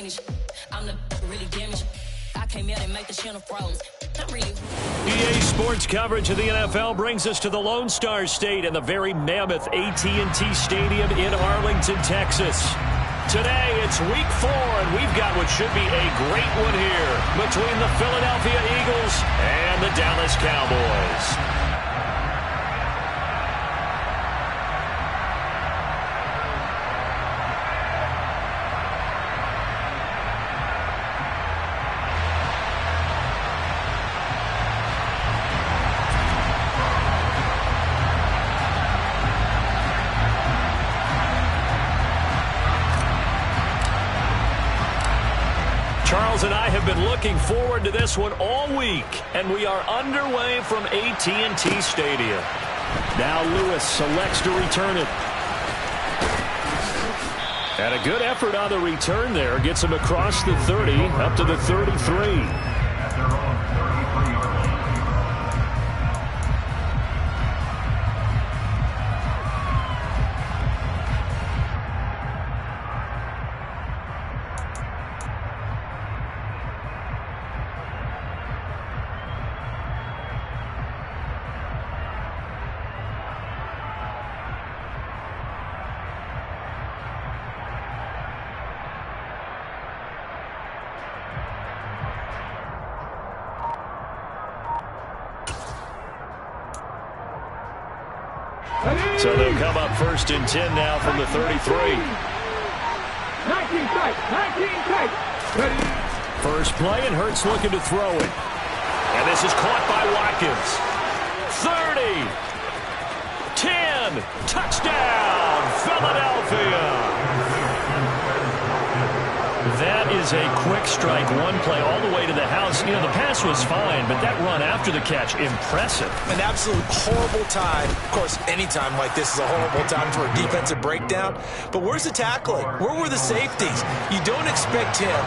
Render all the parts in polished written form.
advantage. I'm the really damaged. I came out and make the channel froze. I'm really... EA Sports coverage of the NFL brings us to the Lone Star State and the very mammoth AT&T Stadium in Arlington, Texas. Today, it's Week 4, and we've got what should be a great one here between the Philadelphia Eagles and the Dallas Cowboys. Charles and I have been looking forward to this one all week, and we are underway from AT&T Stadium. Now Lewis selects to return it. And a good effort on the return there. Gets him across the 30, up to the 33. So they'll come up 1st and 10 now from the 33. 19 tight, 19 tight. Ready. First play, and Hurts looking to throw it. And this is caught by Watkins. 30. 10. Touchdown, Philadelphia. That is a quick strike, one play all the way to the house. You know, the pass was fine, but that run after the catch, impressive. An absolute horrible time. Of course, any time like this is a horrible time for a defensive breakdown. But where's the tackling? Where were the safeties? You don't expect him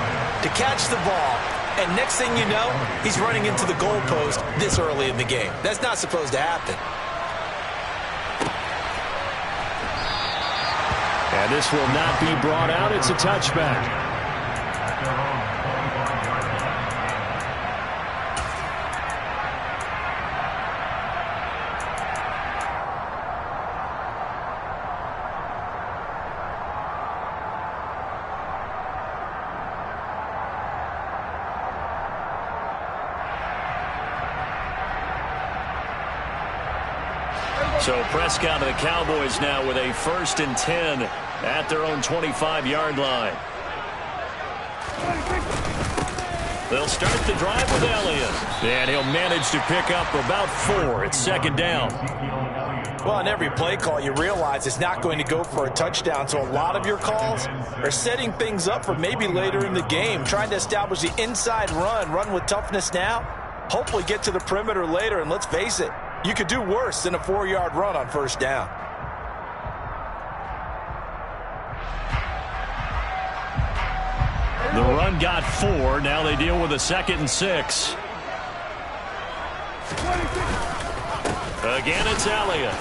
to catch the ball, and next thing you know, he's running into the goalpost this early in the game. That's not supposed to happen. And this will not be brought out. It's a touchback. So Prescott and the Cowboys now with a 1st and 10 at their own 25-yard line. They'll start the drive with Elliott. And he'll manage to pick up about 4. It's 2nd down. Well, on every play call, you realize it's not going to go for a touchdown. So a lot of your calls are setting things up for maybe later in the game, trying to establish the inside run with toughness now, hopefully get to the perimeter later. And let's face it, you could do worse than a 4-yard run on 1st down. The run got 4. Now they deal with a 2nd and 6. Again, it's Elliott.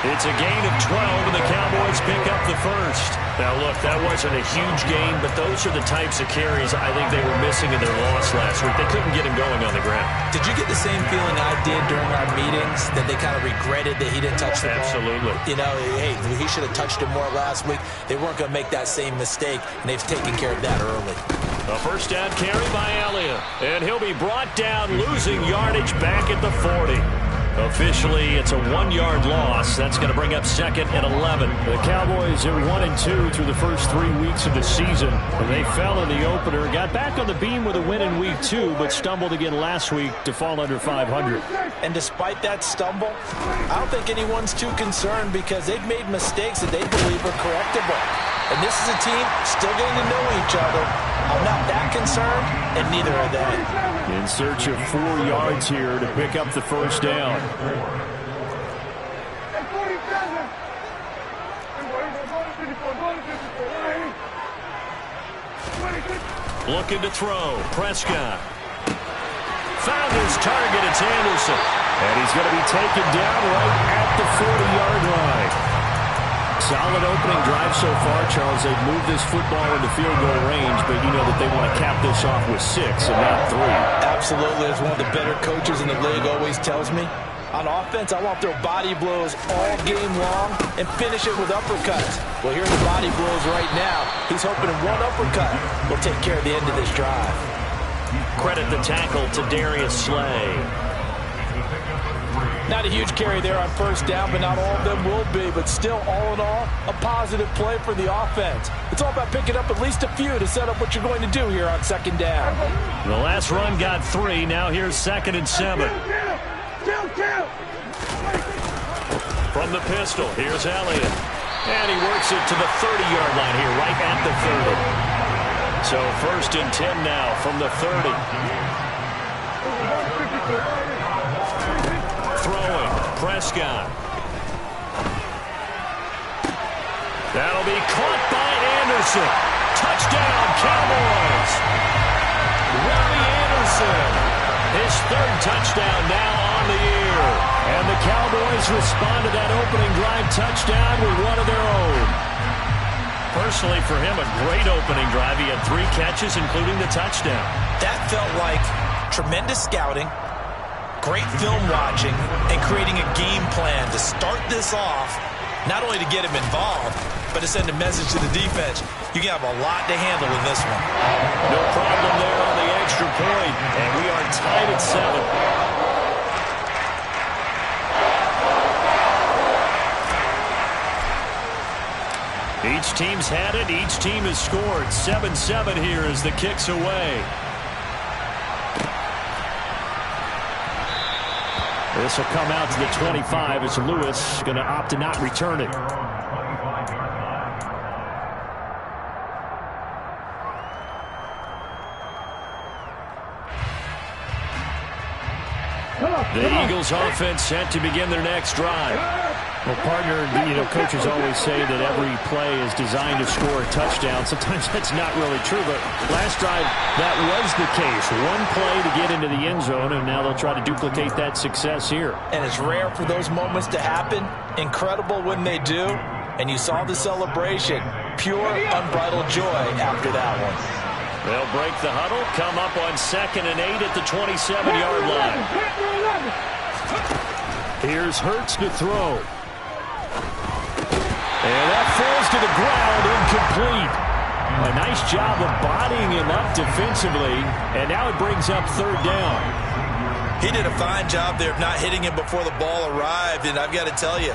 It's a gain of 12, and the Cowboys pick up the 1st. Now, look, that wasn't a huge gain, but those are the types of carries I think they were missing in their loss last week. They couldn't get him going on the ground. Did you get the same feeling I did during our meetings, that they kind of regretted that he didn't touch the ball? Absolutely. You know, hey, he should have touched it more last week. They weren't going to make that same mistake, and they've taken care of that early. A 1st down carry by Elliott, and he'll be brought down, losing yardage back at the 40. Officially, it's a 1-yard loss. That's going to bring up 2nd and 11. The Cowboys are 1-2 through the first 3 weeks of the season. They fell in the opener, got back on the beam with a win in Week 2, but stumbled again last week to fall under 500. And despite that stumble, I don't think anyone's too concerned because they've made mistakes that they believe are correctable. And this is a team still getting to know each other. I'm not that concerned, and neither are they. In search of 4 yards here to pick up the 1st down. Looking to throw. Prescott. Found his target. It's Anderson. And he's going to be taken down right at the 40-yard line. Solid opening drive so far, Charles. They've moved this football into field goal range, but you know that they want to cap this off with 6 and not 3. Absolutely. As one of the better coaches in the league always tells me, on offense, I want to throw body blows all game long and finish it with uppercuts. Well, here are the body blows right now. He's hoping one uppercut will take care of the end of this drive. Credit the tackle to Darius Slay. Not a huge carry there on first down, but not all of them will be. But still, all in all, a positive play for the offense. It's all about picking up at least a few to set up what you're going to do here on second down. The last run got 3. Now here's 2nd and 7. From the pistol, here's Elliott. And he works it to the 30-yard line here, right at the 30. So 1st and 10 now from the 30. Throwing, Prescott. That'll be caught by Anderson. Touchdown, Cowboys. Robbie Anderson, his 3rd touchdown now on the year. And the Cowboys respond to that opening drive touchdown with one of their own. Personally, for him, a great opening drive. He had 3 catches, including the touchdown. That felt like tremendous scouting, great film watching, and creating a game plan to start this off, not only to get him involved, but to send a message to the defense. You can have a lot to handle in this one. No problem there on the extra point, and we are tied at 7. Each team's had it. Each team has scored. 7-7 here as the kick's away. This will come out to the 25 as Lewis going to opt to not return it. The Eagles offense set to begin their next drive. Well, partner, coaches always say that every play is designed to score a touchdown. Sometimes that's not really true, but last drive, that was the case. One play to get into the end zone, and now they'll try to duplicate that success here. And it's rare for those moments to happen. Incredible when they do. And you saw the celebration. Pure, unbridled joy after that one. They'll break the huddle, come up on 2nd and 8 at the 27-yard line. Here's Hurts to throw. And that falls to the ground, incomplete. A nice job of bodying him up defensively, and now it brings up 3rd down. He did a fine job there of not hitting him before the ball arrived, and I've got to tell you,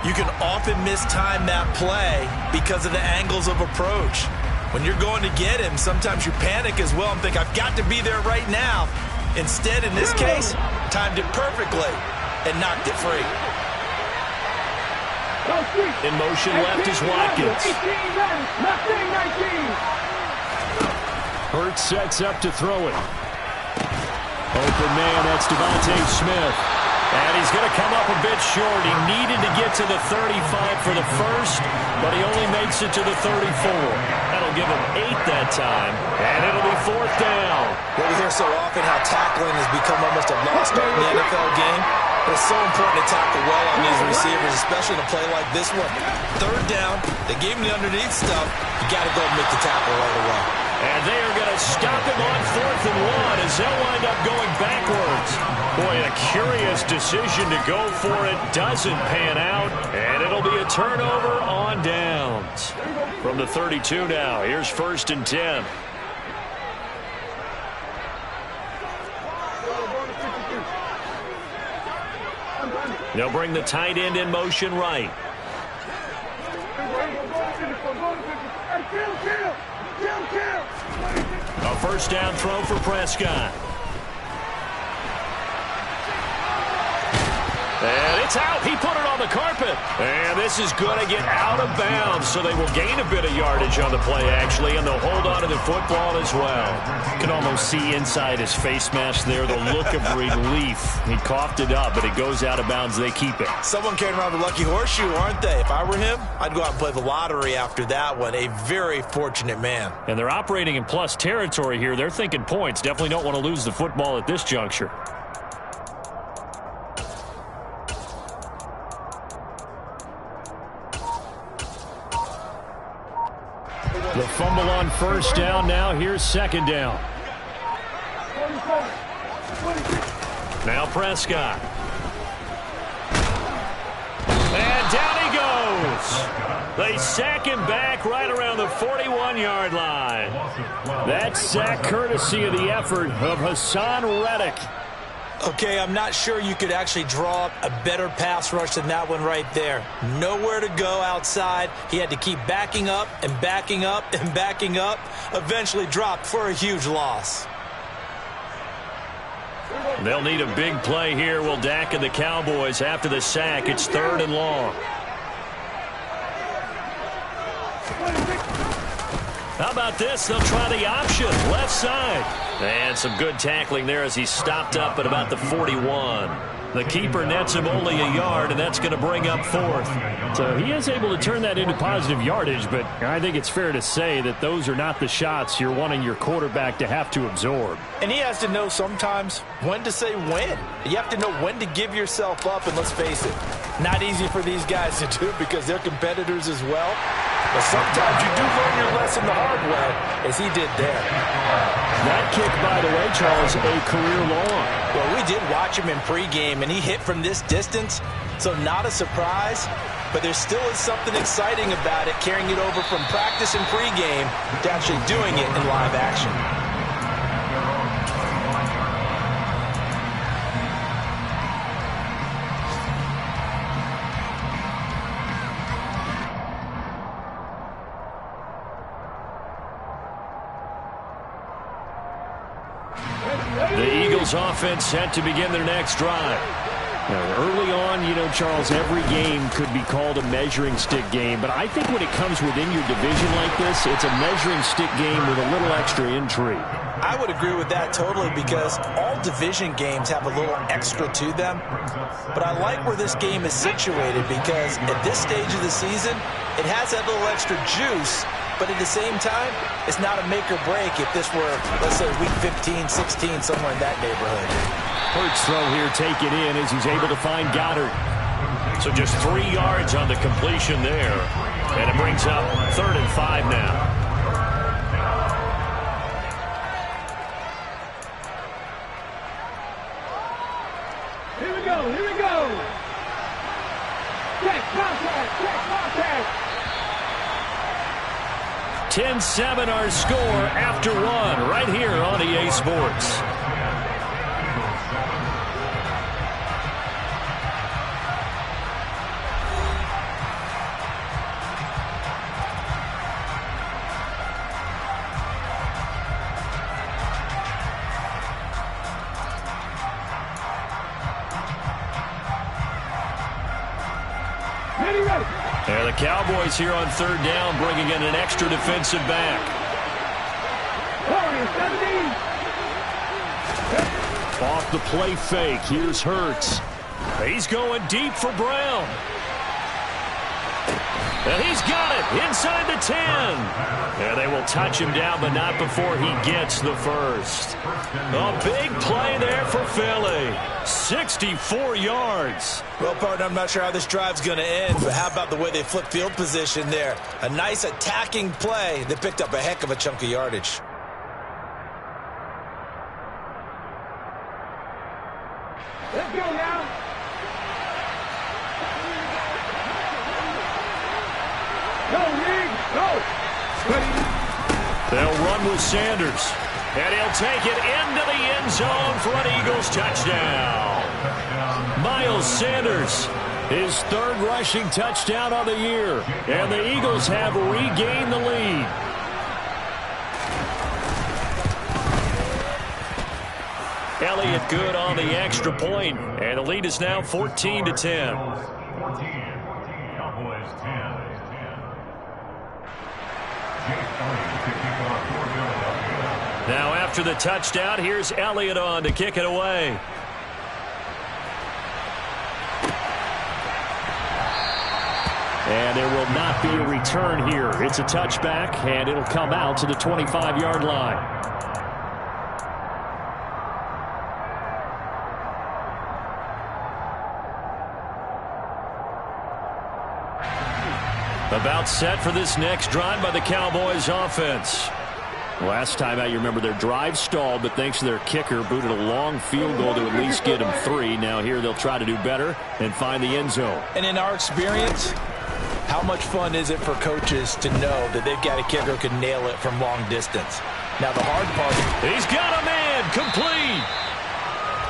you can often mistime that play because of the angles of approach. When you're going to get him, sometimes you panic as well and think, I've got to be there right now. Instead, in this case, timed it perfectly and knocked it free. In motion left is Watkins. Hurts sets up to throw it. Open man, that's Devontae Smith. And he's going to come up a bit short. He needed to get to the 35 for the first, but he only makes it to the 34. That'll give him 8 that time, and it'll be 4th down. Well, we hear so often how tackling has become almost a lost art in the NFL game. But it's so important to tackle well on these receivers, especially in a play like this one. 3rd down, they gave him the underneath stuff. You got to go and make the tackle right away. And they are going to stop him on 4th and 1 as they'll wind up going backwards. Boy, a curious decision to go for it. Doesn't pan out, and it'll be a turnover on downs. From the 32 now, here's 1st and 10. They'll bring the tight end in motion right. A 1st down throw for Prescott. And it's out. He put it on the carpet. And this is going to get out of bounds, so they will gain a bit of yardage on the play, actually, and they'll hold on to the football as well. You can almost see inside his face mask there the look of relief. He coughed it up, but it goes out of bounds. They keep it. Someone carrying around the lucky horseshoe, aren't they? If I were him, I'd go out and play the lottery after that one. A very fortunate man. And they're operating in plus territory here. They're thinking points. Definitely don't want to lose the football at this juncture. The fumble on first down. Now here's second down. Now Prescott. And down he goes. They sack him back right around the 41-yard line. That sack courtesy of the effort of Hassan Reddick. Okay, I'm not sure you could actually draw up a better pass rush than that one right there. Nowhere to go outside. He had to keep backing up and backing up and backing up. Eventually dropped for a huge loss. They'll need a big play here, will Dak and the Cowboys after the sack. It's 3rd and long. How about this? They'll try the option. Left side. And some good tackling there as he stopped up at about the 41. The keeper nets him only a yard, and that's going to bring up 4th. So he is able to turn that into positive yardage, but I think it's fair to say that those are not the shots you're wanting your quarterback to have to absorb. And he has to know sometimes when to say when. You have to know when to give yourself up, and let's face it, not easy for these guys to do because they're competitors as well. But sometimes you do learn your lesson the hard way, as he did there. That kick, by the way, Charles, a career long. Well, we did watch him in pregame, and he hit from this distance, so not a surprise. But there still is something exciting about it, carrying it over from practice and pregame to actually doing it in live action. The Eagles offense set to begin their next drive. Now, early on, you know, Charles, every game could be called a measuring stick game, but I think when it comes within your division like this, it's a measuring stick game with a little extra intrigue. I would agree with that totally because all division games have a little extra to them. But I like where this game is situated because at this stage of the season, it has that little extra juice. But at the same time, it's not a make or break if this were, let's say, week 15, 16, somewhere in that neighborhood. Hurts throw here taken in as he's able to find Goddard. So just 3 yards on the completion there. And it brings up 3rd and 5 now. Here we go, here we go. Check contact, check contact. 10-7 our score after 1 right here on EA Sports. And the Cowboys here on 3rd down, bringing in an extra defensive back. Off the play fake, here's Hurts. He's going deep for Brown. And he's got it inside the 10. And they will touch him down, but not before he gets the first. A big play there for Philly. 64 yards. Well, partner, I'm not sure how this drive's going to end, but how about the way they flip field position there? A nice attacking play that picked up a heck of a chunk of yardage. Let's go now. Go, Reed, go. They'll run with Sanders. And he'll take it into the end zone for an Eagles touchdown. Miles Sanders, his 3rd rushing touchdown of the year. And the Eagles have regained the lead. Elliott good on the extra point, and the lead is now 14-10. Now after the touchdown, here's Elliott on to kick it away. And there will not be a return here. It's a touchback, and it'll come out to the 25-yard line. About set for this next drive by the Cowboys offense. Last time out, you remember their drive stalled, but thanks to their kicker, booted a long field goal to at least get them 3. Now here they'll try to do better and find the end zone. And in our experience, how much fun is it for coaches to know that they've got a kicker who can nail it from long distance? Now the hard part. He's got a man complete.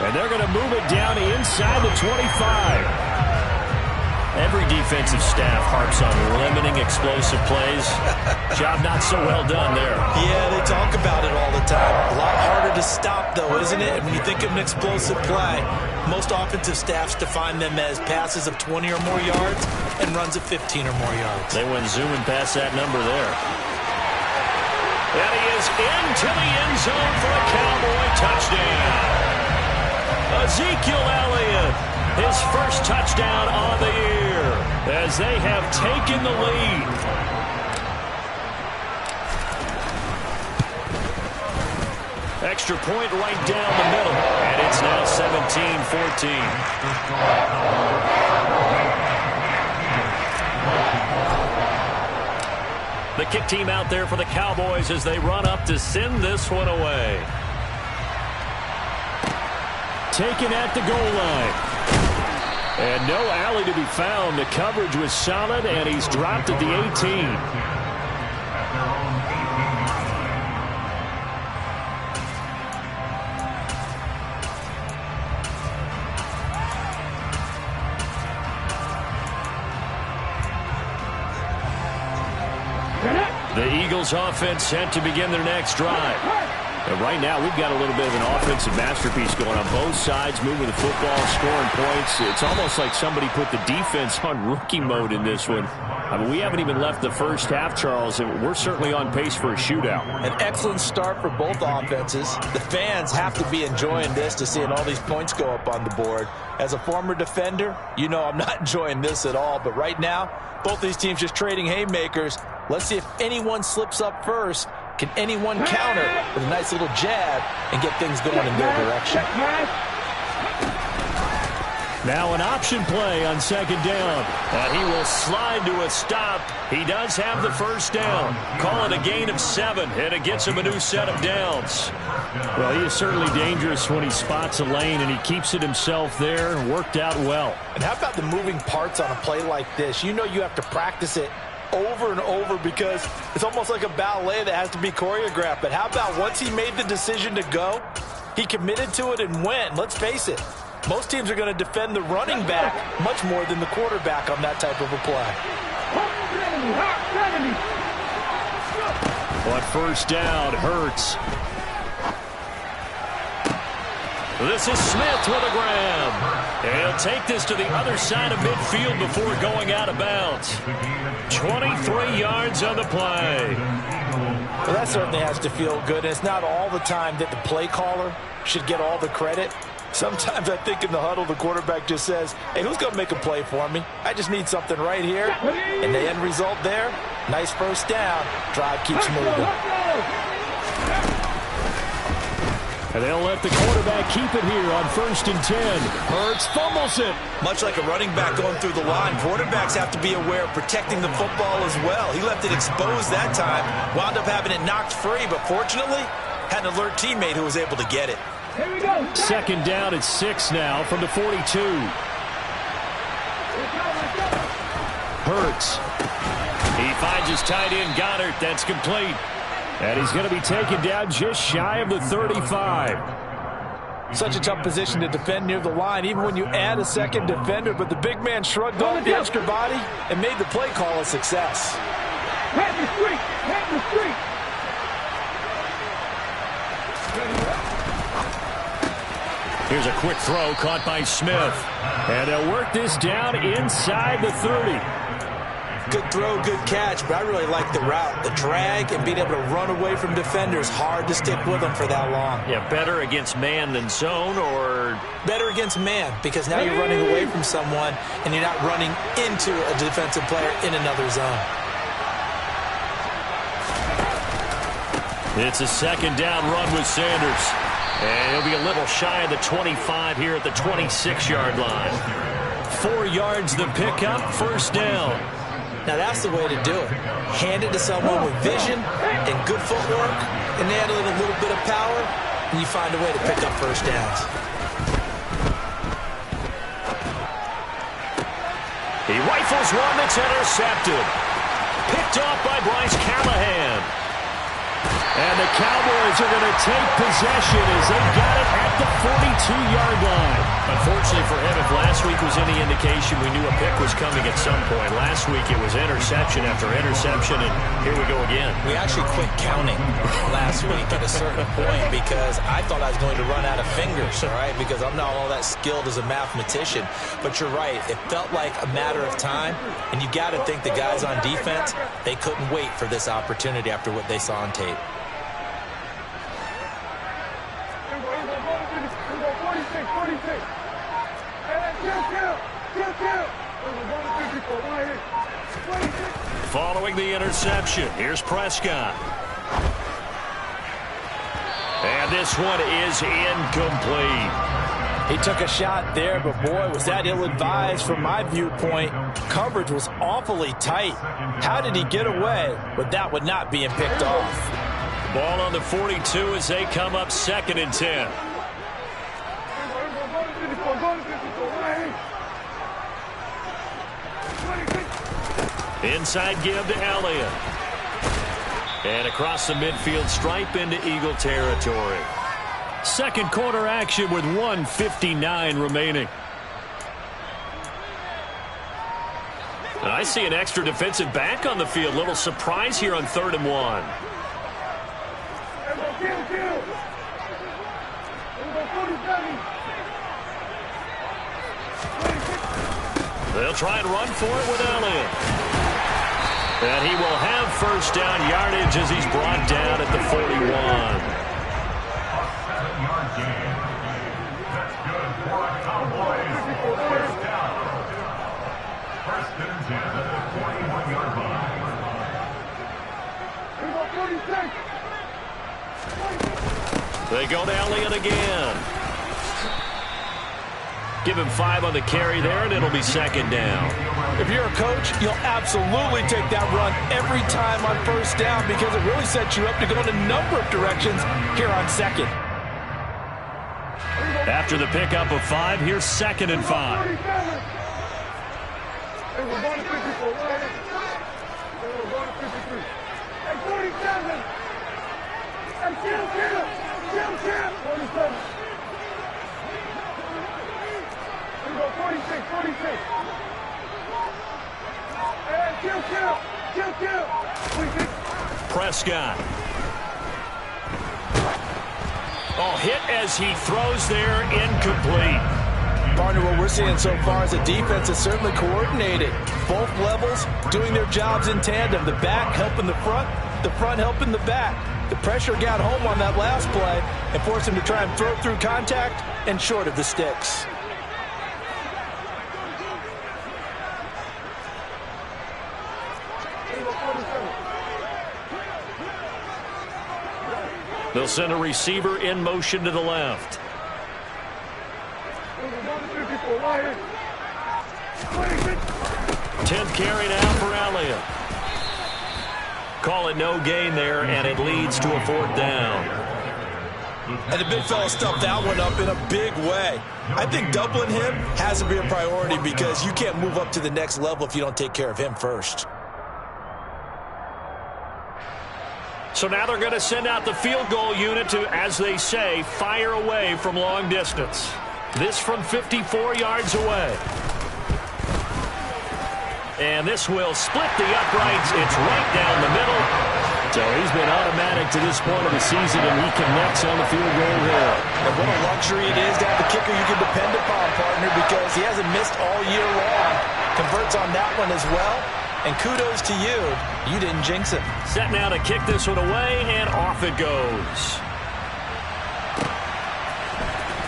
And they're going to move it down inside the 25. Every defensive staff harps on limiting explosive plays. Job not so well done there. Yeah, they talk about it all the time. A lot harder to stop, though, isn't it? And when you think of an explosive play, most offensive staffs define them as passes of 20 or more yards and runs of 15 or more yards. They went zooming past that number there. And he is into the end zone for a Cowboy touchdown. Ezekiel Elliott. His first touchdown on the year as they have taken the lead. Extra point right down the middle, and it's now 17-14. The kick team out there for the Cowboys as they run up to send this one away. Taken at the goal line. And no alley to be found. The coverage was solid, and he's dropped at the 18. The Eagles offense set to begin their next drive. And right now, we've got a little bit of an offensive masterpiece going on both sides, moving the football, scoring points. It's almost like somebody put the defense on rookie mode in this one. I mean, we haven't even left the first half, Charles, and we're certainly on pace for a shootout. An excellent start for both offenses. The fans have to be enjoying this to seeing all these points go up on the board. As a former defender, you know I'm not enjoying this at all. But right now, both these teams just trading haymakers. Let's see if anyone slips up first. Can anyone counter with a nice little jab and get things going in their direction? Now an option play on second down. And he will slide to a stop. He does have the first down. Call it a gain of 7, and it gets him a new set of downs. Well, he is certainly dangerous when he spots a lane, and he keeps it himself there. Worked out well. And how about the moving parts on a play like this? You know you have to practice it over and over because it's almost like a ballet that has to be choreographed. But how about once he made the decision to go, he committed to it and went. Let's face it, most teams are going to defend the running back much more than the quarterback on that type of a play. On first down, Hurts. This is Smith with a grab. And he'll take this to the other side of midfield before going out of bounds. 23 yards on the play. Well, that certainly has to feel good. And it's not all the time that the play caller should get all the credit. Sometimes I think in the huddle, the quarterback just says, hey, who's going to make a play for me? I just need something right here. And the end result there, nice first down. Drive keeps moving. And they'll let the quarterback keep it here on 1st and 10. Hurts fumbles it. Much like a running back going through the line, quarterbacks have to be aware of protecting the football as well. He left it exposed that time, wound up having it knocked free, but fortunately, had an alert teammate who was able to get it. Here we go. Second down at 6 now from the 42. Hurts. He finds his tight end, Goddard. That's complete. And he's going to be taken down just shy of the 35. Such a tough position to defend near the line, even when you add a second defender. But the big man shrugged off the extra body and made the play call a success. Head the street. Head the street. Here's a quick throw caught by Smith. And they'll work this down inside the 30. Good throw, good catch, but I really like the route. The drag and being able to run away from defenders, hard to stick with them for that long. Yeah, better against man than zone, or better against man, because now you're running away from someone and you're not running into a defensive player in another zone. It's a second down run with Sanders. And he'll be a little shy of the 25 here at the 26-yard line. 4 yards the pickup, first down. Now that's the way to do it. Hand it to someone with vision and good footwork, and add a little bit of power, and you find a way to pick up first downs. He rifles one that's intercepted. Picked off by Bryce Callahan. And the Cowboys are going to take possession as they got it at the 42-yard line. Unfortunately for him, if last week was any indication, we knew a pick was coming at some point. Last week it was interception after interception, and here we go again. We actually quit counting last week at a certain point because I thought I was going to run out of fingers, all right, because I'm not all that skilled as a mathematician. But you're right. It felt like a matter of time, and you got to think the guys on defense, they couldn't wait for this opportunity after what they saw on tape. Following the interception, here's Prescott. And this one is incomplete. He took a shot there, but boy, was that ill-advised from my viewpoint. Coverage was awfully tight. How did he get away with that one not being picked off? Ball on the 42 as they come up 2nd and 10. Inside give to Elliott. And across the midfield stripe into Eagle territory. Second quarter action with 1:59 remaining. And I see an extra defensive back on the field. Little surprise here on 3rd and 1. They'll try and run for it with Elliott. And he will have first down yardage as he's brought down at the 41. They go to Elliott again. Give him 5 on the carry there, and it'll be 2nd down. If you're a coach, you'll absolutely take that run every time on first down because it really sets you up to go in a number of directions here on 2nd. After the pickup of 5, here's 2nd and 5. Prescott. Oh, hit as he throws there, incomplete. Partner, what we're seeing so far is the defense is certainly coordinated. Both levels doing their jobs in tandem. The back helping the front helping the back. The pressure got home on that last play and forced him to try and throw through contact and short of the sticks. They'll send a receiver in motion to the left. Tenth carry now for Elliott. Call it no gain there, and it leads to a 4th down. And the big fella stuffed that one up in a big way. I think doubling him has to be a priority because you can't move up to the next level if you don't take care of him first. So now they're going to send out the field goal unit to, as they say, fire away from long distance. This from 54 yards away. And this will split the uprights. It's right down the middle. So he's been automatic to this point of the season, and he connects on the field goal here. And what a luxury it is to have a kicker you can depend upon, partner, because he hasn't missed all year long. Converts on that one as well. And kudos to you. You didn't jinx it. Set now to kick this one away, and off it goes.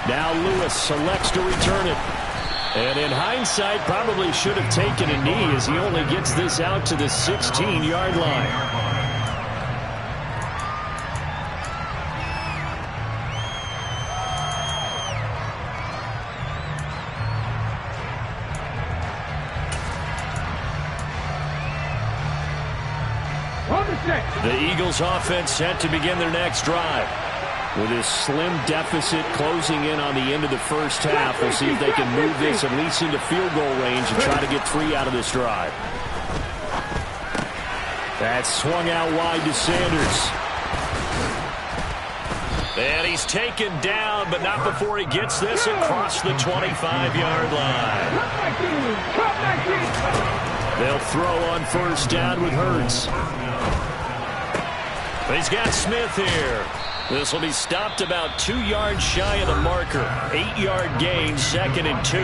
Now Lewis selects to return it. And in hindsight, probably should have taken a knee as he only gets this out to the 16-yard line. On the set. The Eagles offense set to begin their next drive. With this slim deficit closing in on the end of the first half, we'll see if they can move this at least into field goal range and try to get 3 out of this drive. That's swung out wide to Sanders. And he's taken down, but not before he gets this across the 25-yard line. They'll throw on first down with Hurts. He's got Smith here. This will be stopped about 2 yards shy of the marker. 8-yard gain, 2nd and 2.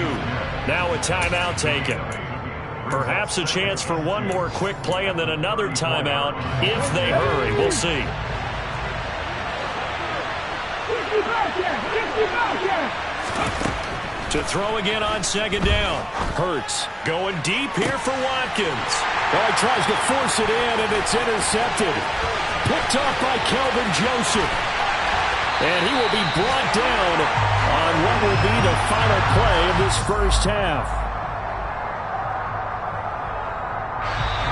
Now a timeout taken. Perhaps a chance for one more quick play and then another timeout if they hurry. We'll see. To throw again on 2nd down. Hurts going deep here for Watkins. Well, he tries to force it in, and it's intercepted. Picked off by Kelvin Joseph. And he will be brought down on what will be the final play of this first half.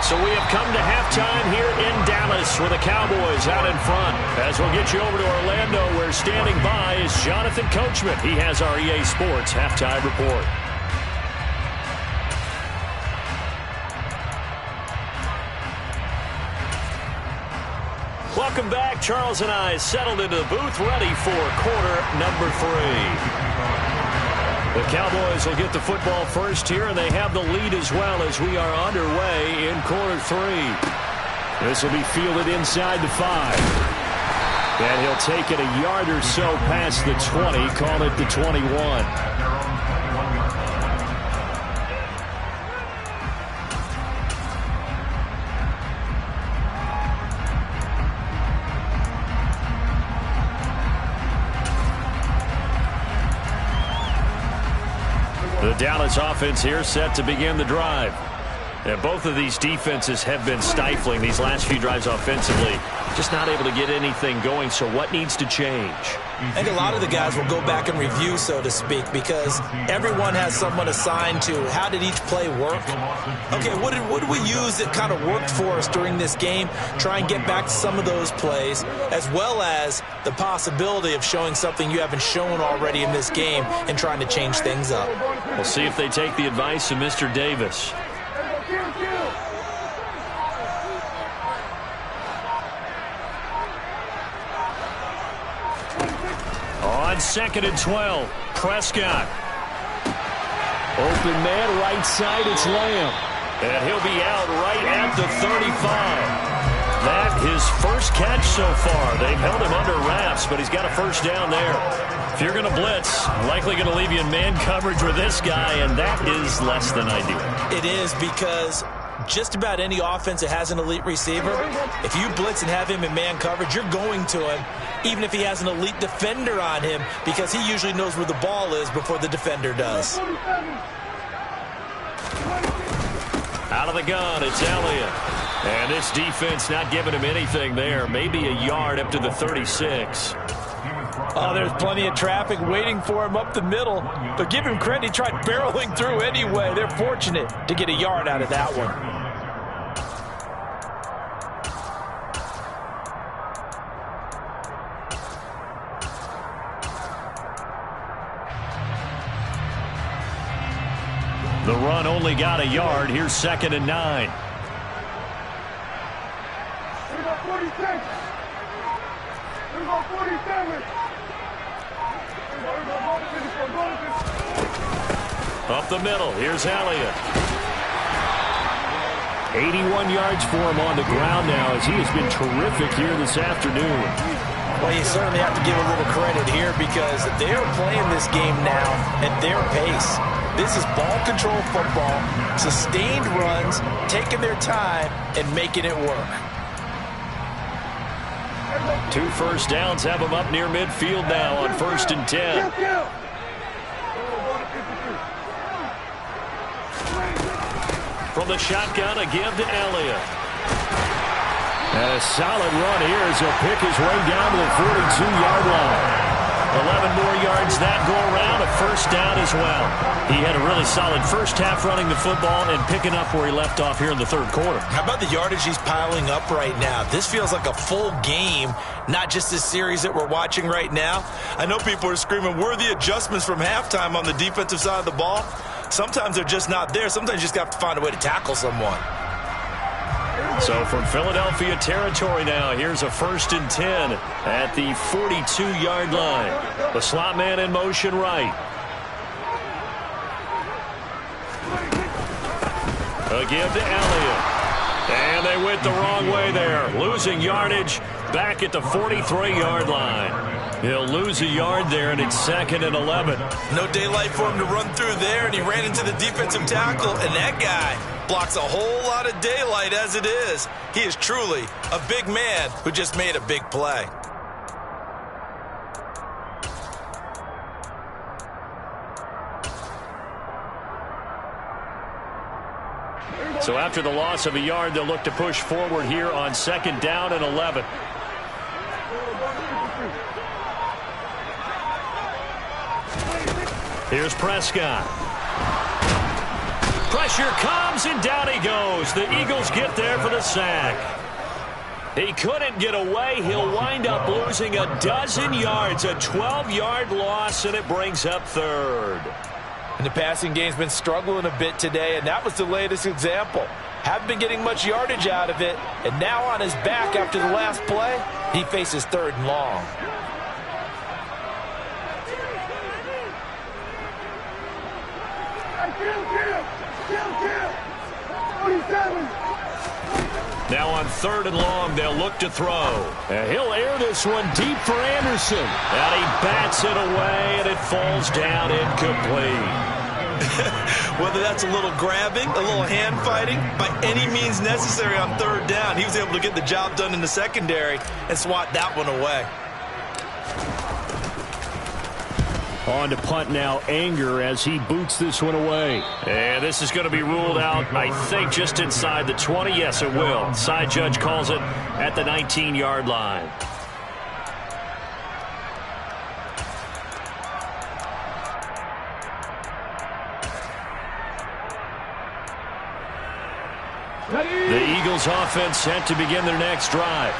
So we have come to halftime here in Dallas with the Cowboys out in front. As we'll get you over to Orlando, where standing by is Jonathan Coachman. He has our EA Sports halftime report. Welcome back. Charles and I settled into the booth, ready for quarter number 3. The Cowboys will get the football first here, and they have the lead as well as we are underway in quarter 3. This will be fielded inside the 5. And he'll take it a yard or so past the 20, call it the 21. The Dallas offense here set to begin the drive. And both of these defenses have been stifling these last few drives offensively. Just not able to get anything going, so what needs to change? I think a lot of the guys will go back and review, so to speak, because everyone has someone assigned to how did each play work. Okay, what did we use that kind of worked for us during this game? Try and get back to some of those plays, as well as the possibility of showing something you haven't shown already in this game and trying to change things up. We'll see if they take the advice of Mr. Davis. On 2nd and 12, Prescott. Open man, right side, it's Lamb. And he'll be out right at the 35. That his first catch so far. They've held him under wraps, but he's got a first down there. If you're going to blitz, likely going to leave you in man coverage with this guy, and that is less than ideal. It is, because just about any offense that has an elite receiver, if you blitz and have him in man coverage, you're going to him, even if he has an elite defender on him, because he usually knows where the ball is before the defender does. Out of the gun, it's Elliott. And this defense not giving him anything there. Maybe a yard up to the 36. Oh, there's plenty of traffic waiting for him up the middle. But give him credit, he tried barreling through anyway. They're fortunate to get a yard out of that one. The run only got a yard. Here's 2nd and 9. Here go 46. Here go 47. Up the middle, here's Elliott. 81 yards for him on the ground now, as he has been terrific here this afternoon. Well, you certainly have to give a little credit here, because they're playing this game now at their pace. This is ball control football, sustained runs, taking their time, and making it work. 2 first downs have them up near midfield now on 1st and 10. From the shotgun, a give to Elliott. And a solid run here as he'll pick his way down to the 42-yard line. 11 more yards that go around, a first down as well. He had a really solid first half running the football and picking up where he left off here in the third quarter. How about the yardage he's piling up right now? This feels like a full game, not just this series that we're watching right now. I know people are screaming, where are the adjustments from halftime on the defensive side of the ball? Sometimes they're just not there. Sometimes you just have to find a way to tackle someone. So from Philadelphia territory now, here's a 1st and 10 at the 42-yard line. The slot man in motion right. A give to Elliott. And they went the wrong way there. Losing yardage back at the 43-yard line. He'll lose a yard there, and it's 2nd and 11. No daylight for him to run through there, and he ran into the defensive tackle, and that guy blocks a whole lot of daylight as it is. He is truly a big man who just made a big play. So after the loss of a yard, they'll look to push forward here on 2nd down and 11. Here's Prescott. Pressure comes, and down he goes. The Eagles get there for the sack. He couldn't get away. He'll wind up losing a dozen yards, a 12-yard loss, and it brings up 3rd. And the passing game's been struggling a bit today, and that was the latest example. Haven't been getting much yardage out of it, and now on his back after the last play, he faces 3rd and long. Now on 3rd and long, they'll look to throw. And he'll air this one deep for Anderson. And he bats it away, and it falls down incomplete. Whether that's a little grabbing, a little hand fighting, by any means necessary on 3rd down, he was able to get the job done in the secondary and swat that one away. On to punt now, Anger, as he boots this one away. And this is going to be ruled out, I think, just inside the 20. Yes, it will. Side judge calls it at the 19-yard line. The Eagles offense set to begin their next drive.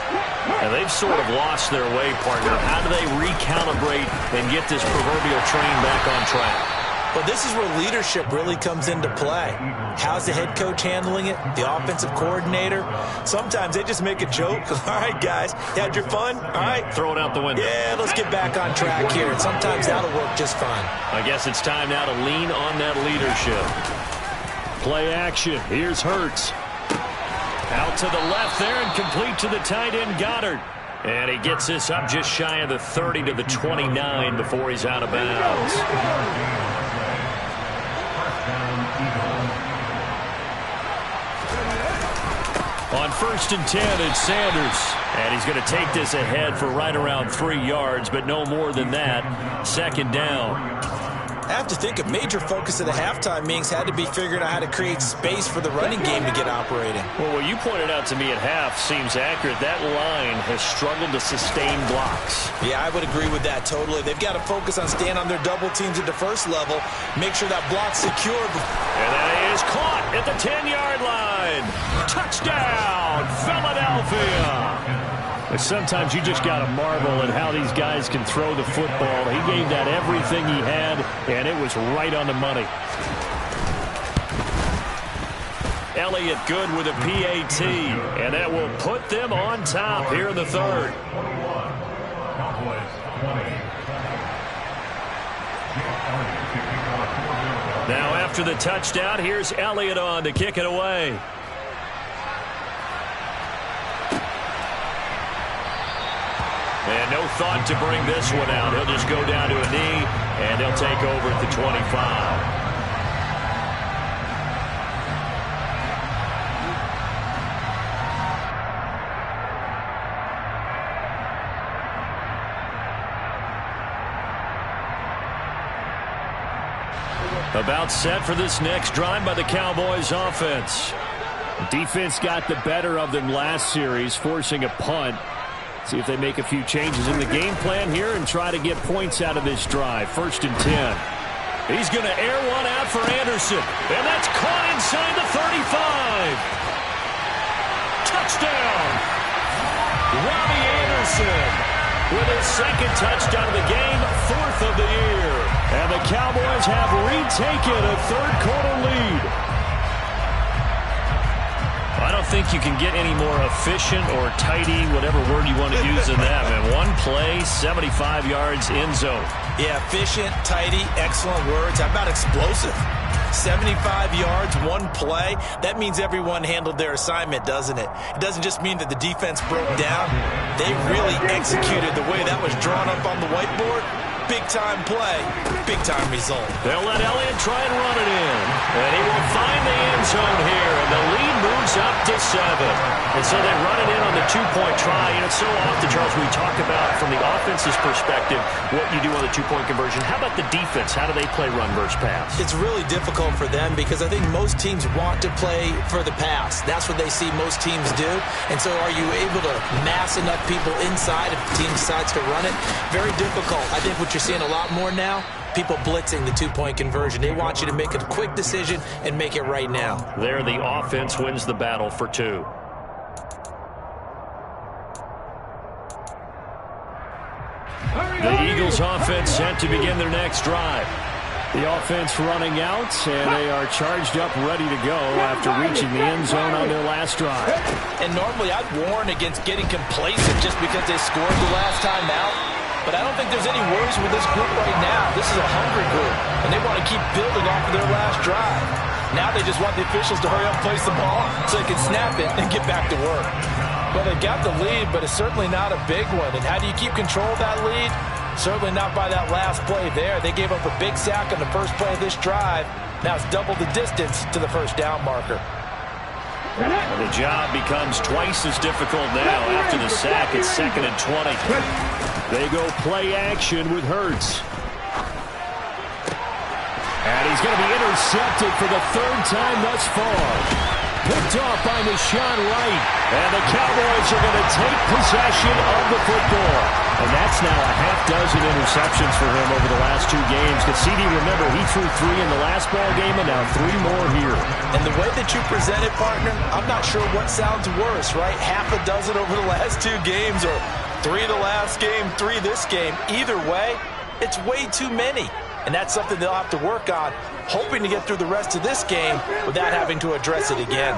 And they've sort of lost their way, partner. How do they recalibrate and get this proverbial train back on track? Well, this is where leadership really comes into play. How's the head coach handling it? The offensive coordinator? Sometimes they just make a joke. All right, guys, you had your fun? All right. Throw it out the window. Yeah, let's get back on track here. And sometimes that'll work just fine. I guess it's time now to lean on that leadership. Play action. Here's Hurts. Out to the left there and complete to the tight end, Goddard. And he gets this up just shy of the 30 to the 29 before he's out of bounds. On 1st and 10, it's Sanders. And he's going to take this ahead for right around 3 yards, but no more than that. 2nd down. I have to think a major focus of the halftime meetings had to be figuring out how to create space for the running game to get operating. Well, what you pointed out to me at half seems accurate. That line has struggled to sustain blocks. Yeah, I would agree with that totally. They've got to focus on staying on their double teams at the first level, make sure that block's secured. And that is caught at the 10-yard line. Touchdown, Philadelphia. Sometimes you just got to marvel at how these guys can throw the football. He gave that everything he had, and it was right on the money. Elliott good with a PAT, and that will put them on top here in the 3rd. Now after the touchdown, here's Elliott on to kick it away. And no thought to bring this one out. He'll just go down to a knee, and he'll take over at the 25. About set for this next drive by the Cowboys offense. Defense got the better of them last series, forcing a punt. See if they make a few changes in the game plan here and try to get points out of this drive. 1st and 10. He's going to air one out for Anderson. And that's caught inside the 35. Touchdown. Robbie Anderson with his 2nd touchdown of the game, 4th of the year. And the Cowboys have retaken a 3rd quarter lead. I don't think you can get any more efficient or tidy, whatever word you want to use in that, man. One play, 75 yards, end zone. Yeah, efficient, tidy, excellent words. How about explosive? 75 yards, one play. That means everyone handled their assignment, doesn't it? It doesn't just mean that the defense broke down. They really executed the way that was drawn up on the whiteboard. Big-time play, big-time result. They'll let Elliott try and run it in. And he will find the end zone here. And the lead moves up to 7. And so they run it in on the 2-point try. And it's so often, Charles, we talk about from the offense's perspective what you do on the 2-point conversion. How about the defense? How do they play run versus pass? It's really difficult for them because I think most teams want to play for the pass. That's what they see most teams do. And so are you able to mass enough people inside if the team decides to run it? Very difficult. I think what you're seeing a lot more now, people blitzing the 2-point conversion. They want you to make a quick decision and make it right now. There, the offense wins the battle for 2. The Eagles offense set to begin their next drive. The offense running out, and they are charged up, ready to go after reaching the end zone on their last drive. And normally I'd warn against getting complacent just because they scored the last time out. But I don't think there's any worries with this group right now. This is a hungry group, and they want to keep building off of their last drive. Now they just want the officials to hurry up and place the ball so they can snap it and get back to work. Well, they got the lead, but it's certainly not a big one. And how do you keep control of that lead? Certainly not by that last play there. They gave up a big sack on the first play of this drive. Now it's double the distance to the first down marker. And the job becomes twice as difficult now after the sack. It's 2nd and 20. They go play action with Hurts. And he's going to be intercepted for the 3rd time thus far. Picked off by Deshaun Wright. And the Cowboys are going to take possession of the football. And that's now a half-dozen interceptions for him over the last 2 games. Because CD, remember, he threw 3 in the last ball game and now 3 more here. And the way that you present it, partner, I'm not sure what sounds worse, right? Half a dozen over the last 2 games or 3 the last game, 3 this game. Either way, it's way too many. And that's something they'll have to work on, hoping to get through the rest of this game without having to address it again.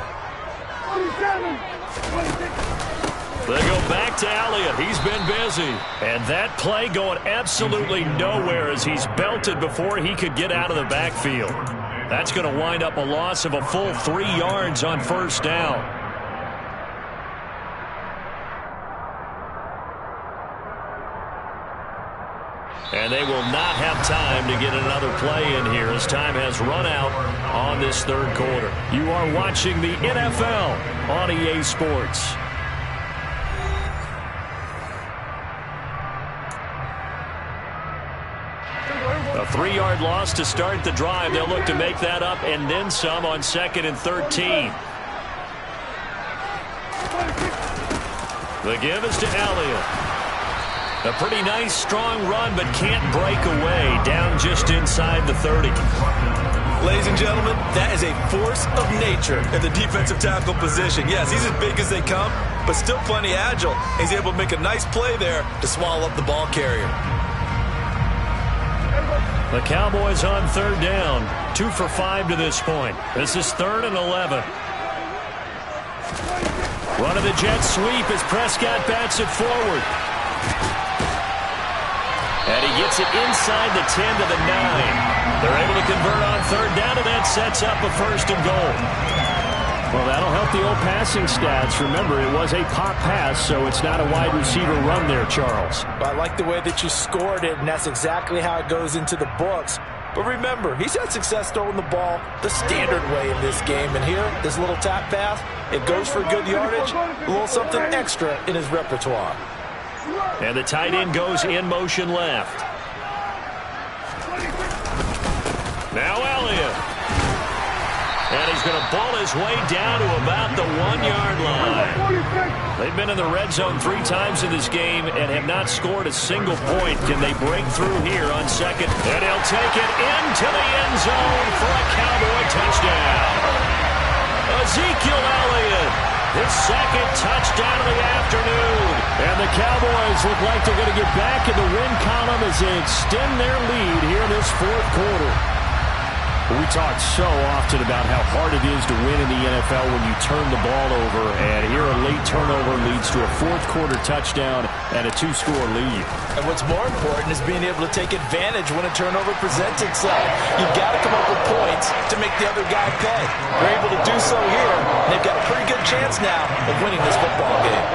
They go back to Elliott. He's been busy. And that play going absolutely nowhere as he's belted before he could get out of the backfield. That's going to wind up a loss of a full 3 yards on 1st down. And they will not have time to get another play in here as time has run out on this 3rd quarter. You are watching the NFL on EA Sports. A 3-yard loss to start the drive. They'll look to make that up and then some on 2nd and 13. The give is to Elliott. A pretty nice, strong run, but can't break away. Down just inside the 30. Ladies and gentlemen, that is a force of nature in the defensive tackle position. Yes, he's as big as they come, but still plenty agile. He's able to make a nice play there to swallow up the ball carrier. The Cowboys on 3rd down. 2 for 5 to this point. This is 3rd and 11. Run of the jet sweep as Prescott bats it forward. And he gets it inside the 10 to the 9. They're able to convert on 3rd down, and that sets up a 1st and goal. Well, that'll help the old passing stats. Remember, it was a pop pass, so it's not a wide receiver run there, Charles. I like the way that you scored it, and that's exactly how it goes into the books. But remember, he's had success throwing the ball the standard way in this game. And here, this little tap pass, it goes for good yardage, a little something extra in his repertoire. And the tight end goes in motion left. Now Elliott. And he's going to ball his way down to about the 1-yard line. They've been in the red zone 3 times in this game and have not scored a single point. Can they break through here on second? And he'll take it into the end zone for a Cowboy touchdown. Ezekiel Elliott, his second touchdown of the afternoon. And the Cowboys look like they're going to get back in the win column as they extend their lead here in this fourth quarter. We talk so often about how hard it is to win in the NFL when you turn the ball over, and here a late turnover leads to a fourth-quarter touchdown and a 2-score lead. And what's more important is being able to take advantage when a turnover presents itself. You've got to come up with points to make the other guy pay. They're able to do so here, and they've got a pretty good chance now of winning this football game.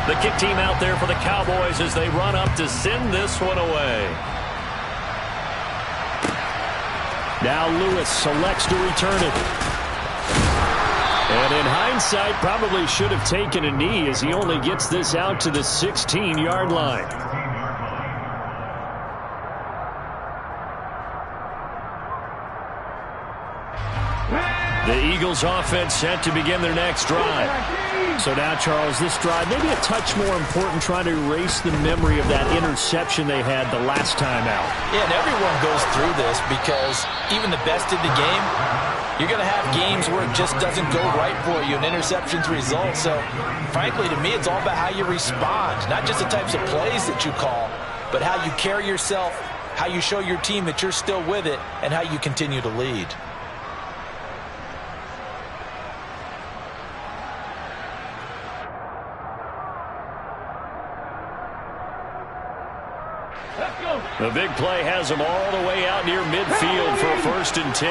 The kick team out there for the Cowboys as they run up to send this one away. Now Lewis selects to return it. And in hindsight, probably should have taken a knee as he only gets this out to the 16-yard line. The Eagles offense set to begin their next drive. So now, Charles, this drive maybe a touch more important, trying to erase the memory of that interception they had the last time out. Yeah, and everyone goes through this because even the best in the game, you're going to have games where it just doesn't go right for you and interceptions result. So, frankly, to me, it's all about how you respond, not just the types of plays that you call, but how you carry yourself, how you show your team that you're still with it, and how you continue to lead. The big play has him all the way out near midfield for a 1st and 10.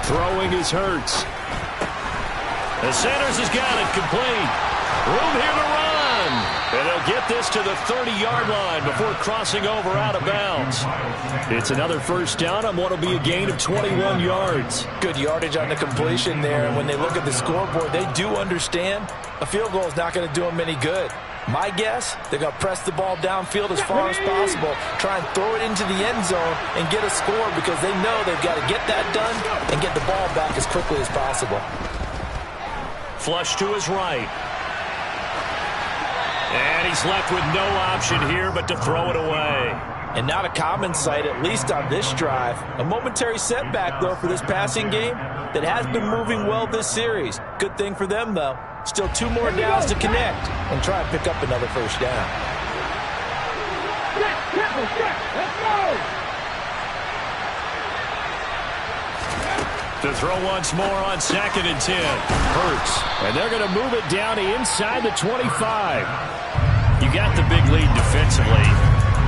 Throwing is Hurts. The Sanders has got it complete. Room here to run. And they'll get this to the 30-yard line before crossing over out of bounds. It's another first down on what will be a gain of 21 yards. Good yardage on the completion there. And when they look at the scoreboard, they do understand a field goal is not going to do them any good. My guess, they're going to press the ball downfield as far as possible, try and throw it into the end zone and get a score because they know they've got to get that done and get the ball back as quickly as possible. Flush to his right. And he's left with no option here but to throw it away. And not a common sight, at least on this drive. A momentary setback, though, for this passing game that has been moving well this series. Good thing for them, though. Still 2 more downs to connect and try and pick up another first down. Let's go! To throw once more on 2nd and 10. Hurts. And they're going to move it down to inside the 25. You got the big lead defensively.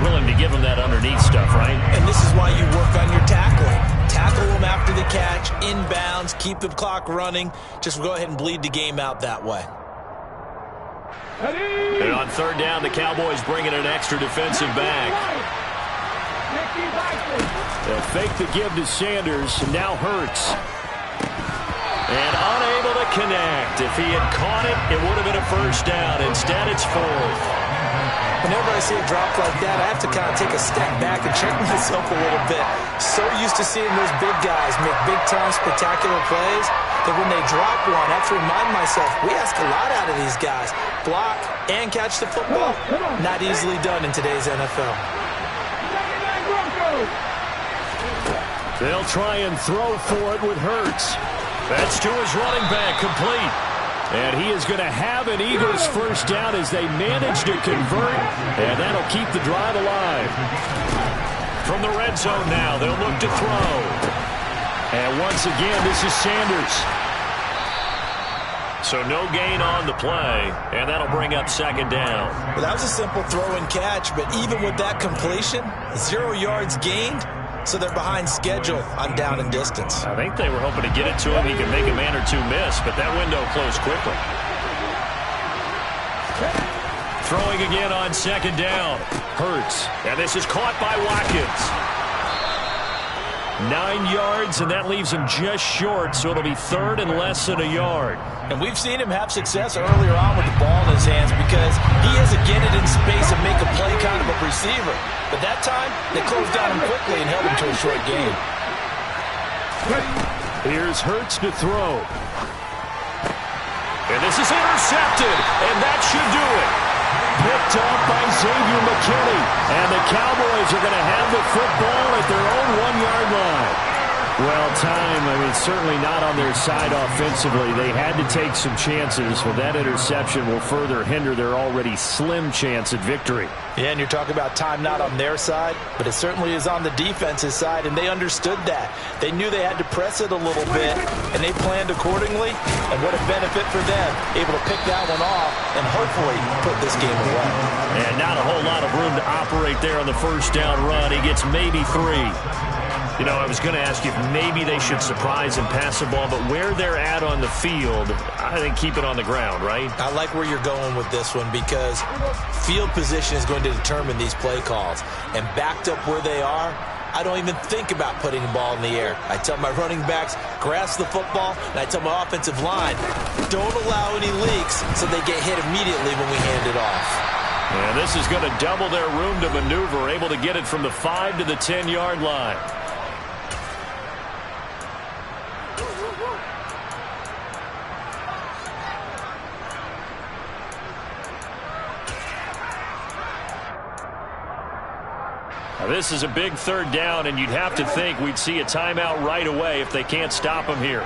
Willing to give them that underneath stuff, right? And this is why you work on your tackling. Tackle them after the catch, inbounds, keep the clock running. Just go ahead and bleed the game out that way. And on 3rd down, the Cowboys bringing an extra defensive back. They'll fake the give to Sanders, and now Hurts. And unable to connect. If he had caught it, it would have been a first down. Instead, it's 4th. Whenever I see a drop like that, I have to kind of take a step back and check myself a little bit. So used to seeing those big guys make big-time spectacular plays that when they drop one, I have to remind myself, we ask a lot out of these guys. Block and catch the football, not easily done in today's NFL. They'll try and throw for it with Hurts. That's to his running back, complete. And he is going to have an Eagles first down as they manage to convert, and that'll keep the drive alive. From the red zone now, they'll look to throw. And once again, this is Sanders. So no gain on the play, and that'll bring up 2nd down. Well, that was a simple throw and catch, but even with that completion, 0 yards gained. So they're behind schedule on down and distance. I think they were hoping to get it to him. He could make a man or 2 miss, but that window closed quickly. Throwing again on 2nd down. Hurts. And this is caught by Watkins. 9 yards, and that leaves him just short, so it'll be third and less than a yard. And we've seen him have success earlier on with the ball in his hands because he has to get it in space and make a play kind of a receiver. But that time, they closed down him quickly and held him to a short gain. Here's Hurts to throw. And this is intercepted, and that should do it. Picked off by Xavier McKinney. And the Cowboys are going to have the football at their own 1-yard line. Well, certainly not on their side offensively. They had to take some chances, but that interception will further hinder their already slim chance at victory. Yeah, and you're talking about time not on their side, but it certainly is on the defense's side, and they understood that. They knew they had to press it a little bit, and they planned accordingly, and what a benefit for them, able to pick that one off and hopefully put this game away. And not a whole lot of room to operate there on the first down run. He gets maybe 3. You know, I was going to ask you if maybe they should surprise and pass the ball, but where they're at on the field, I think keep it on the ground, right? I like where you're going with this one because field position is going to determine these play calls. And backed up where they are, I don't even think about putting the ball in the air. I tell my running backs, grasp the football, and I tell my offensive line, don't allow any leaks so they get hit immediately when we hand it off. And this is going to double their room to maneuver, able to get it from the 5 to the 10-yard line. Now, this is a big third down, and you'd have to think we'd see a timeout right away if they can't stop him here.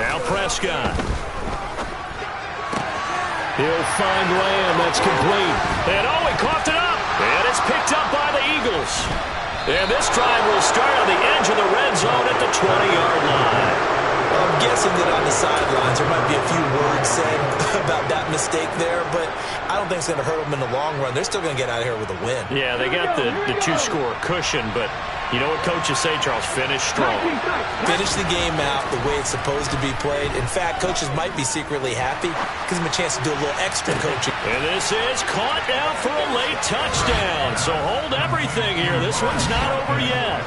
Now Prescott. He'll find Lamb. That's complete. And he coughed it up. And it's picked up by the Eagles. And this drive will start on the edge of the red zone at the 20-yard line. I'm guessing that on the sidelines there might be a few words said about that mistake there, but I don't think it's going to hurt them in the long run. They're still going to get out of here with a win. Yeah, they got the 2-score cushion, but you know what coaches say, Charles? Finish strong. Finish the game out the way it's supposed to be played. In fact, coaches might be secretly happy. Gives them a chance to do a little extra coaching. And this is caught now for a late touchdown. So hold everything here. This one's not over yet.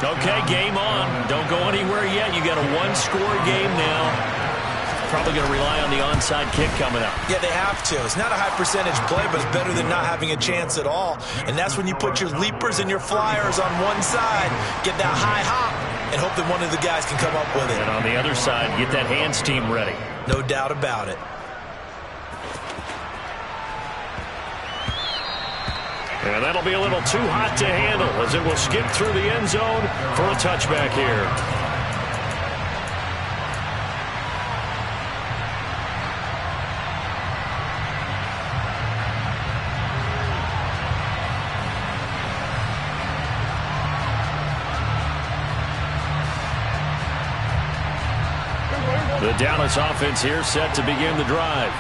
Okay, game on. Don't go anywhere yet. You got a 1-score game now. Probably going to rely on the onside kick coming up. Yeah, they have to. It's not a high percentage play, but it's better than not having a chance at all. And that's when you put your leapers and your flyers on one side, get that high hop, and hope that one of the guys can come up with it. And on the other side, get that hands team ready. No doubt about it. And that'll be a little too hot to handle as it will skip through the end zone for a touchback here. The Dallas offense here set to begin the drive.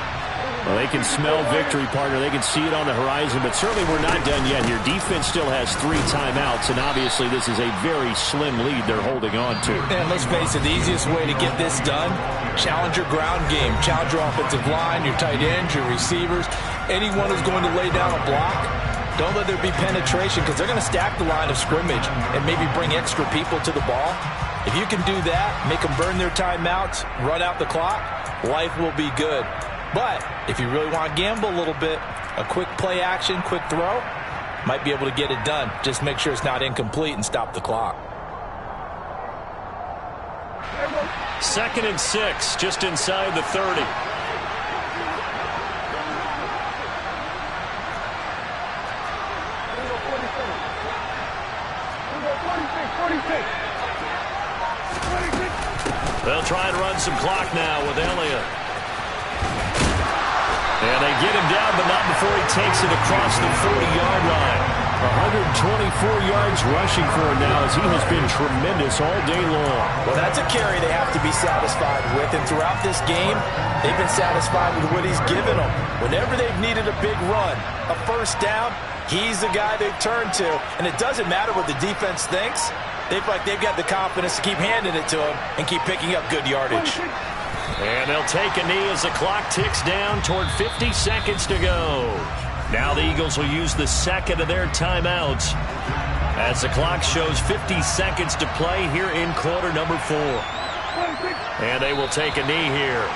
Well, they can smell victory, partner. They can see it on the horizon, but certainly we're not done yet here. Defense still has 3 timeouts, and obviously this is a very slim lead they're holding on to. And let's face it, the easiest way to get this done, challenge your ground game. Challenge your offensive line, your tight ends, your receivers. Anyone who's going to lay down a block, don't let there be penetration because they're going to stack the line of scrimmage and maybe bring extra people to the ball. If you can do that, make them burn their timeouts, run out the clock, life will be good. But if you really want to gamble a little bit, a quick play action, quick throw, might be able to get it done. Just make sure it's not incomplete and stop the clock. 2nd and 6, just inside the 30. They'll try and run some clock now with Elliott. And they get him down, but not before he takes it across the 40-yard line. 124 yards rushing for him now as he has been tremendous all day long. Well, that's a carry they have to be satisfied with. And throughout this game, they've been satisfied with what he's given them. Whenever they've needed a big run, a first down, he's the guy they've turned to. And it doesn't matter what the defense thinks. They feel like they've got the confidence to keep handing it to him and keep picking up good yardage. And they'll take a knee as the clock ticks down toward 50 seconds to go. Now the Eagles will use the second of their timeouts as the clock shows 50 seconds to play here in quarter number 4. And they will take a knee here.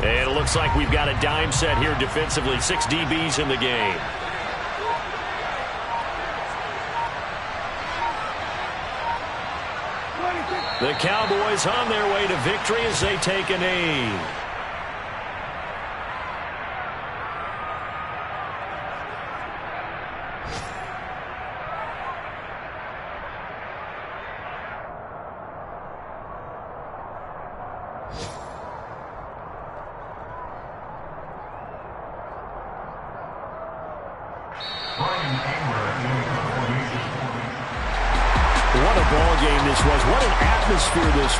And it looks like we've got a dime set here defensively. 6 DBs in the game. The Cowboys on their way to victory as they take a knee. What a ball game this was. What an atmosphere this